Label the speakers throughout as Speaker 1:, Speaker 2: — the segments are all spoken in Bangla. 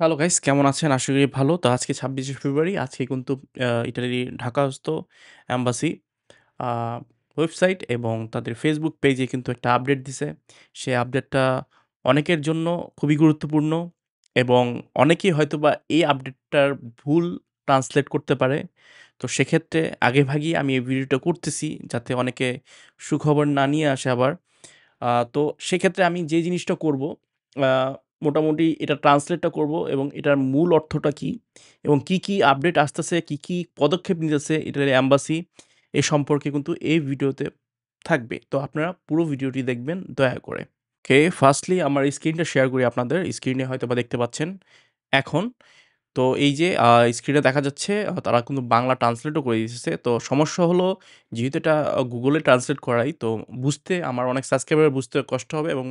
Speaker 1: হ্যালো গাইস কেমন আছেন? আশা করি ভালো। তো আজকে ২৬শে ফেব্রুয়ারি। আজকে কিন্তু ইটালির ঢাকাস্থ এম্বাসি আ ওয়েবসাইট এবং তাদের ফেসবুক পেজে কিন্তু একটা আপডেট দিছে। সেই আপডেটটা অনেকের জন্য খুবই গুরুত্বপূর্ণ এবং অনেকেই হয়তোবা এই আপডেটটার ভুল ট্রান্সলেট করতে পারে। তো সেক্ষেত্রে আগেভাগেই আমি এই ভিডিওটা করতেছি যাতে অনেকে সুখবর না নিয়ে আসে আবার। তো সেক্ষেত্রে আমি যে জিনিসটা করব আ মোটামুটি এটা ট্রান্সলেটটা করব এবং এটার মূল অর্থটা কী এবং কি আপডেট আসতেছে, কি পদক্ষেপ নিতেছে ইটালির এম্বাসি এ সম্পর্কে কিন্তু এই ভিডিওতে থাকবে। তো আপনারা পুরো ভিডিওটি দেখবেন দয়া করে। ওকে, ফার্স্টলি আমার স্ক্রিনটা শেয়ার করি আপনাদের। স্ক্রিনে হয়তোবা দেখতে পাচ্ছেন এখন। তো এই যে স্ক্রিনে দেখা যাচ্ছে তারা কিন্তু বাংলা ট্রান্সলেটও করে দিতেছে। তো সমস্যা হলো যেহেতু এটা Google এ ট্রান্সলেট করাই তো বুঝতে আমার অনেক সাবস্ক্রাইবারের বুঝতে কষ্ট হবে এবং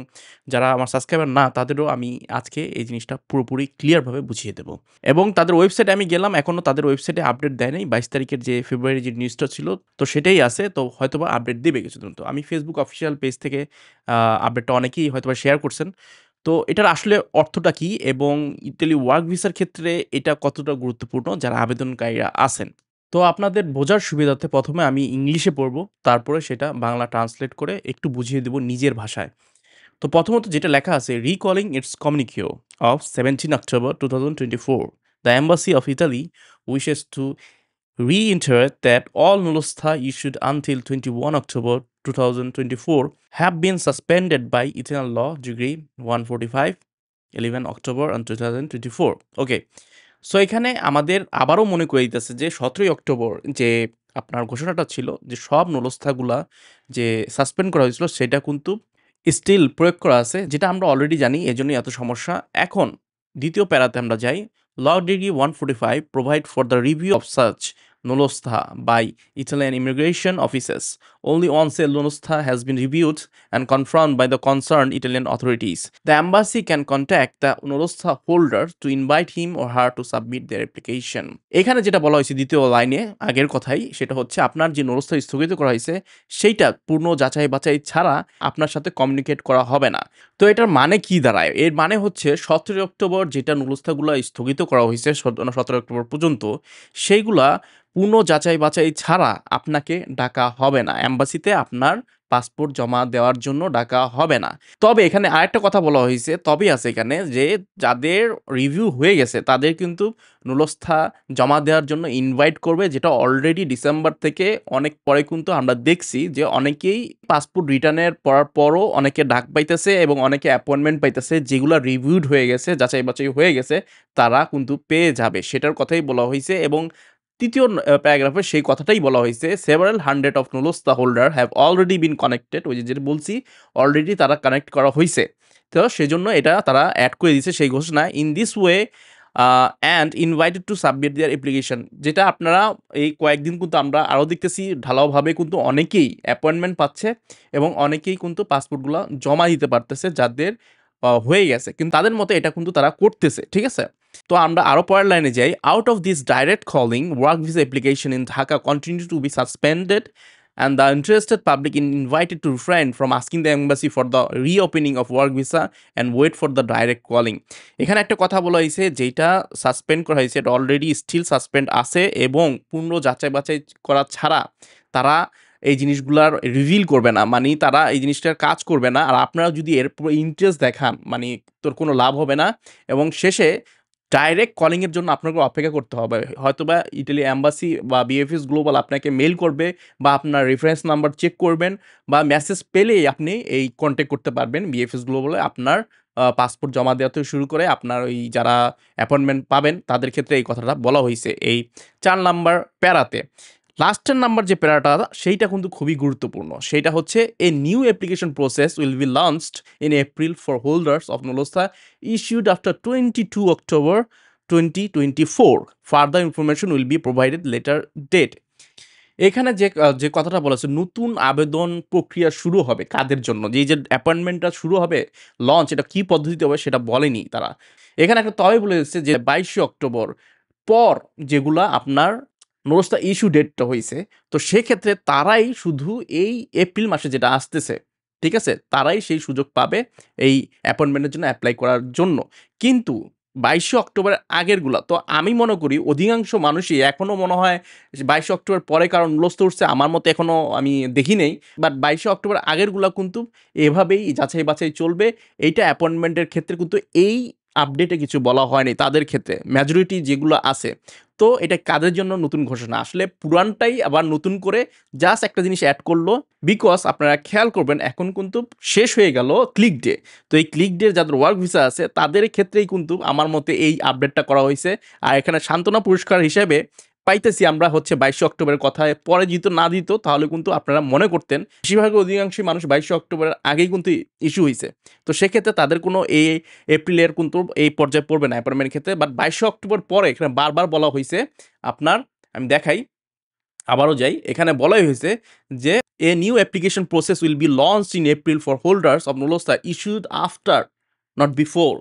Speaker 1: যারা আমার সাবস্ক্রাইবার না তাদেরও আমি আজকে এই জিনিসটা পুরোপুরি ক্লিয়ার ভাবে বুঝিয়ে দেব। এবং তাদের ওয়েবসাইটে আমি গেলাম এখনো তাদের ওয়েবসাইটে আপডেট দেয় নাই। ২২ তারিখের যে ফেব্রুয়ারির যে নিউজটা ছিল তো সেটাই আছে। তো হয়তোবা আপডেট দিবে কিছুদিন। তো আমি Facebook অফিসিয়াল পেজ থেকে আ আপডেটটা অনেকেই হয়তোবা শেয়ার করছেন। তো এটার আসলে অর্থটা কী? এবং ইতালি ওয়ার্ক ভিসার ক্ষেত্রে এটা কতটা গুরুত্বপূর্ণ যারা আবেদনকারীরা আছেন? তো আপনাদের বোঝার সুবিধার্থে ১ম এ আমি ইংলিশে পড়ব। তারপরে সেটা বাংলা ট্রান্সলেট করে একটু বুঝিয়ে দেব নিজের ভাষায়। তো প্রথমত যেটা লেখা আছে, "Recalling its communique of 17 October 2024, the Embassy of Italy wishes to reiterate that all nullostha issued until 21 October 2024 have been suspended by Italian Law Degree 145, 11 October and 2024." Okay. So এখানে আমাদের আবারও মনে করিয়ে দিতেছে যে ১৭ই অক্টোবর যে আপনার ঘোষণাটা ছিল যে সব নুলস্থাগুলা যে সাসপেন্ড করা হয়েছিল সেটা কিন্তু স্টিল প্রয়োগ করা আছে, যেটা আমরা অলরেডি জানি এজন্যই এত সমস্যা। এখন ২য় প্যারাতে আমরা যাই। Law degree 145 provide for the review of such nullostha by Italian immigration offices only once a nullostha has been reviewed and confirmed by the concerned Italian authorities. The embassy can contact the nullostha holder to invite him or her to submit their application. এখানে যেটা বলা হয়েছে ২য় লাইনে আগের কথাই, সেটা হচ্ছে আপনার যে নুলস্থা স্থগিত করা হয়েছে সেইটা পূর্ণ যাচাই-বাছাই ছাড়া আপনার সাথে কমিউনিকেট করা হবে না। তো এটার মানে কি দাঁড়ায়? এর মানে হচ্ছে ১৭ অক্টোবর যেটা নুলস্থাগুলা স্থগিত করা হইছে ১৭ অক্টোবর পর্যন্ত, সেইগুলা পূর্ণ যাচাই-বাছাই ছাড়া আপনাকে ডাকা হবে না। এম্বাসিতে আপনার পাসপোর্ট জমা দেওয়ার জন্য ডাকা হবে না। তবে এখানে আরেকটা কথা বলা হইছে, তবে আছে এখানে যে যাদের রিভিউ হয়ে গেছে তাদের কিন্তু নুলস্থা জমা দেওয়ার জন্য ইনভাইট করবে, যেটা অলরেডি ডিসেম্বর থেকে অনেক পরে কিন্তু আমরা দেখছি যে অনেকেই পাসপোর্ট রিটার্নের পড়ার পরও অনেকে ডাক পাইতেছে এবং অনেকে অ্যাপয়েন্টমেন্ট পাইতেছে যেগুলা রিভিউড হয়ে গেছে, যাচাই-বাছাই হয়ে গেছে, তারা কিন্তু পেয়ে যাবে। সেটার কথাই বলা হইছে এবং ৩য় প্যারাগ্রাফে সেই কথাটাই বলা হইছে, "Several hundred of Nulosta holder have already been connected", ওই যে যেটা বলছি, অলরেডি তারা কানেক্ট করা হইছে। তো সেজন্য এটা তারা এড করে দিছে সেই ঘোষণায়। "In this way and invited to submit their application", যেটা আপনারা এই কয়েকদিন কিন্তু আমরা আরও দেখতেছি ঢালাওভাবে কিন্তু অনেকেই অ্যাপয়েন্টমেন্ট পাচ্ছে এবং অনেকেই কিন্তু পাসপোর্টগুলা জমা দিতে পারতেছে যাদের হয়ে গেছে। কিন্তু তাদের মতে এটা কিন্তু তারা করতেছে। ঠিক আছে? তো আমরা আরো পরের লাইনে যাই। "Out of this direct calling, work visa application in Dhaka continue to be suspended and the interested public invited to refrain from asking the embassy for the reopening of work visa and wait for the direct calling." এখানে একটা কথা বলা হইছে, যেইটা সাসপেন্ড করা হয়েছে এটা অলরেডি স্টিল সাসপেন্ড আছে এবং পূর্ণ যাচাই-বাছাই করা ছাড়া তারা এই জিনিসগুলার রিভিল করবে না। মানি তারা এই জিনিসটার কাজ করবে না। আর আপনারা যদি এর উপর ইন্টারেস্ট দেখান, মানি তোর কোনো লাভ হবে না এবং শেষে ডাইরেক্ট কলিং এর জন্য আপনাকে অপেক্ষা করতে হবে। হয়তোবা ইটালি এম্বাসি বা বিএফএস গ্লোবাল আপনাকে মেইল করবে বা আপনার রেফারেন্স নাম্বার চেক করবেন বা মেসেজ পেলেই আপনি এই কনট্যাক্ট করতে পারবেন বিএফএস গ্লোবালে আপনার পাসপোর্ট জমা দেওয়া থেকে শুরু করে আপনার ওই যারা অ্যাপয়েন্টমেন্ট পাবেন তাদের ক্ষেত্রে এই কথাটা বলা হইছে এই ৪ নাম্বার প্যারাতে। লাস্টের নাম্বার যে প্যারাটা সেইটা কিন্তু খুবই গুরুত্বপূর্ণ। সেইটা হচ্ছে, "a new application process will be launched in April for holders of নুলস্থা issued after 22 October 2024. Further information will be provided later date." এখানে যে কথাটা বলেছে, নতুন আবেদন প্রক্রিয়া শুরু হবে কাদের জন্য? যে অ্যাপয়েন্টমেন্টটা শুরু হবে, লঞ্চ এটা কি পদ্ধতিতে হবে সেটা বলেনি তারা। এখানে একটা তবে বলে দিচ্ছে যে ২২শে অক্টোবর পর যেগুলা আপনার নোটিশটা ইস্যু ডেটটা হইছে, তো সেক্ষেত্রে তারাই শুধু এই এপ্রিল মাসে যেটা আসতেছে, ঠিক আছে? তারাই সেই সুযোগ পাবে এই অ্যাপয়েন্টমেন্টের জন্য এপ্লাই করার জন্য। কিন্তু ২২শে অক্টোবরের আগেরগুলা। তো আমি মনে করি অধিকাংশ মানুষই এখনো মনে হয় ২২শে অক্টোবর পরে কারো নুলস্থ উঠছে আমার মতে এখনো আমি দেখি নাই। বাট ২২শে অক্টোবর আগেরগুলা কিন্তু এভাবেই যাচাই-বাছাই চলবে। এইটা অ্যাপয়েন্টমেন্টের ক্ষেত্রে কিন্তু এই আপডেটে কিছু বলা হয়নি তাদের ক্ষেত্রে। মেজরিটি যেগুলো আছে। তো এটা কাদের জন্য নতুন ঘোষণা? আসলে পুরানটাই আবার নতুন করে জাস্ট একটা জিনিস এড করলো। বিকজ আপনারা খেয়াল করবেন এখন কিন্তু শেষ হয়ে গেল ক্লিক ডে। তো এই ক্লিক ডে যাদের ওয়ার্ক ভিসা আছে তাদের ক্ষেত্রেই কিন্তু আমার মতে এই আপডেটটা করা হয়েছে। আর এখানে সান্ত্বনা পুরস্কার হিসেবে পাইতেছি আমরা হচ্ছে ২২শে অক্টোবরের কথায় পরে দিত না দিত তাহলে কিন্তু আপনারা মনে করতেন বেশিরভাগ অধিকাংশই মানুষ ২২শে অক্টোবরের আগেই কিন্তু ইস্যু হইছে। তো সেক্ষেত্রে তাদের কোনো এপ্রিলের কিন্তু এই পর্যায়ে পড়বে না অ্যাপয়েন্টমেন্টের ক্ষেত্রে। বাট ২২শে অক্টোবর পরে এখানে বারবার বলা হইছে আপনার আমি দেখাই আবারও যাই। এখানে বলাই হয়েছে যে, "A new application process will be launched in April for holders of Nulosta issued after, not before"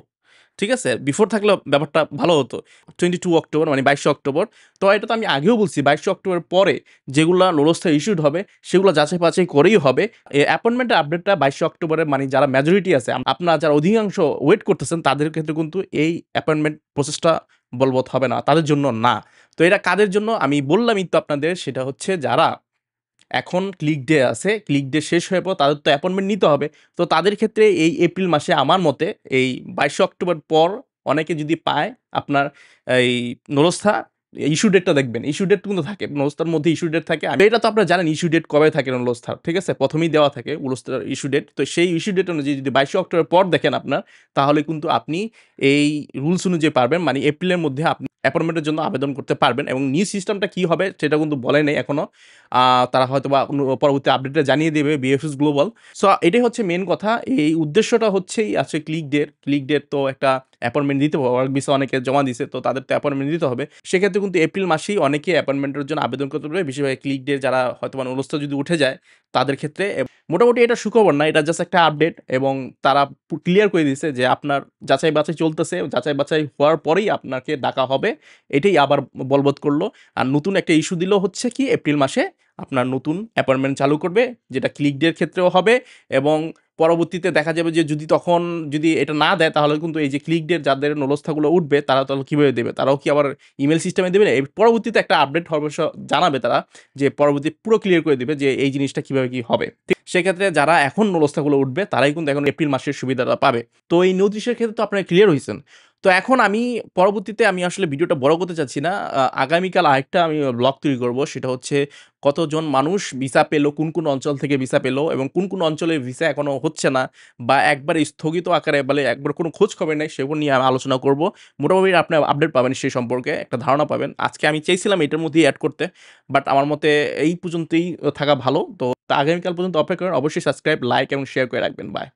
Speaker 1: ঠিক আছে? বিফোর থাকলেও ব্যাপারটা ভালো হতো। 22 অক্টোবর মানে ২২শে অক্টোবর। তো এটা তো আমি আগেও বলছি ২২শে অক্টোবরের পরে যেগুলা নুলস্থা ইস্যুড হবে সেগুলো যাচাই-বাছাই করেই হবে। অ্যাপয়েন্টমেন্টের আপডেটটা ২২শে অক্টোবরে মানে যারা মেজরিটি আছে আপনারা যারা অধিকাংশ ওয়েট করতেছেন তাদের ক্ষেত্রে কিন্তু এই অ্যাপয়েন্টমেন্ট প্রসেসটা বলবৎ হবে না। তাদের জন্য না। তো এটা কাদের জন্য? আমি বললামই তো আপনাদের সেটা হচ্ছে যারা এখন ক্লিক ডে আছে, ক্লিক ডে শেষ হওয়ার পর তাদের তো অ্যাপয়েন্টমেন্ট নিতে হবে। তো তাদের ক্ষেত্রে এই এপ্রিল মাসে আমার মতে এই ২২শে অক্টোবর পর অনেকে যদি পায় আপনার এই নুলস্থা ইস্যু ডেটটা দেখবেন। ইস্যু ডেট কিন্তু থাকে। নুলস্থার মধ্যে ইস্যু ডেট থাকে। এটা তো আপনারা জানেন ইস্যু ডেট কবে থাকে নুলস্থার। ঠিক আছে? ১ম এই দেওয়া থাকে নুলস্থার ইস্যু ডেট। তো সেই ইস্যু ডেট অনুযায়ী যদি ২২শে অক্টোবর পর দেখেন আপনার তাহলে কিন্তু আপনি এই রুলস অনুযায়ী পারবেন। মানে এপ্রিলের মধ্যে আপনি অ্যাপয়েন্টমেন্টের জন্য আবেদন করতে পারবেন এবং নিউ সিস্টেমটা কি হবে সেটা কিন্তু বলে নাই এখনো। তারা হয়তোবা পরবর্তী আপডেটে জানিয়ে দেবে বিএফএস গ্লোবাল। সো এটাই হচ্ছে মেইন কথা। এই উদ্দেশ্যটা হচ্ছেই আছে ক্লিক ডের। ক্লিক ডের তো একটা অ্যাপয়েন্টমেন্ট দিতে হবে। ওয়ার্ক ভিসা অনেকে জমা দিছে। তো তাদের তো অ্যাপয়েন্টমেন্ট দিতে হবে। সেক্ষেত্রে কিন্তু এপ্রিল মাসেই অনেকে অ্যাপয়েন্টমেন্টের জন্য আবেদন করতে পারবে। বেশিরভাগ ক্লিক ডে যারা হয়তোবা নুলস্থ যদি উঠে যায় তাদের ক্ষেত্রে মোটামুটি এটা সুখবর না। এটা জাস্ট একটা আপডেট এবং তারা ক্লিয়ার করে দিয়েছে যে আপনার যাচাই-বাছাই চলতেছে। যাচাই-বাছাই হওয়ার পরেই আপনাকে ডাকা হবে। এটাই আবার বলবৎ করল। আর নতুন একটা ইস্যু দিল হচ্ছে কি এপ্রিল মাসে আপনার নতুন অ্যাপয়েন্টমেন্ট চালু করবে যেটা ক্লিক ডে এর ক্ষেত্রেও হবে এবং পরবর্তীতে দেখা যাবে যে যদি তখন যদি এটা না দেয় তাহলে কিন্তু এই যে ক্লিক ডে যাদের নুলস্থাগুলো উঠবে তারা তাহলে কিভাবে দেবে? তারাও কি আবার ইমেইল সিস্টেমে দেবে? এর পরবর্তীতে একটা আপডেট অবশ্য জানাবে তারা যে পরবর্তী পুরো ক্লিয়ার করে দিবে যে এই জিনিসটা কিভাবে কি হবে। ঠিক সেক্ষেত্রে যারা এখন নুলস্থাগুলো উঠবে তারাই কিন্তু এখন এপ্রিল মাসের সুবিধাটা পাবে। তো এই নোটিশের ক্ষেত্রে তো আপনারা ক্লিয়ার হইছেন। তো এখন আমি পরবর্তীতে আমি আসলে ভিডিওটা বড় করতে চাচ্ছি না। আগামীকাল আরেকটা আমি ব্লগ তৈরি করব। সেটা হচ্ছে কতজন মানুষ ভিসা পেল, কোন অঞ্চল থেকে ভিসা পেল এবং কোন অঞ্চলে ভিসা এখনো হচ্ছে না বা একবারে স্থগিত আকারে বলে একবার কোনো খোঁজ খবর নাই সেগুলো নিয়ে আমি আলোচনা করব। মোটামুটি আপনি আপডেট পাবেন সেই সম্পর্কে একটা ধারণা পাবেন। আজকে আমি চেয়েছিলাম এটার মধ্যেই এড করতে। বাট আমার মতে এই পর্যন্তই থাকা ভালো। তো আগামীকাল পর্যন্ত অপেক্ষা করেন। অবশ্যই সাবস্ক্রাইব, লাইক এবং শেয়ার করে রাখবেন। বাই।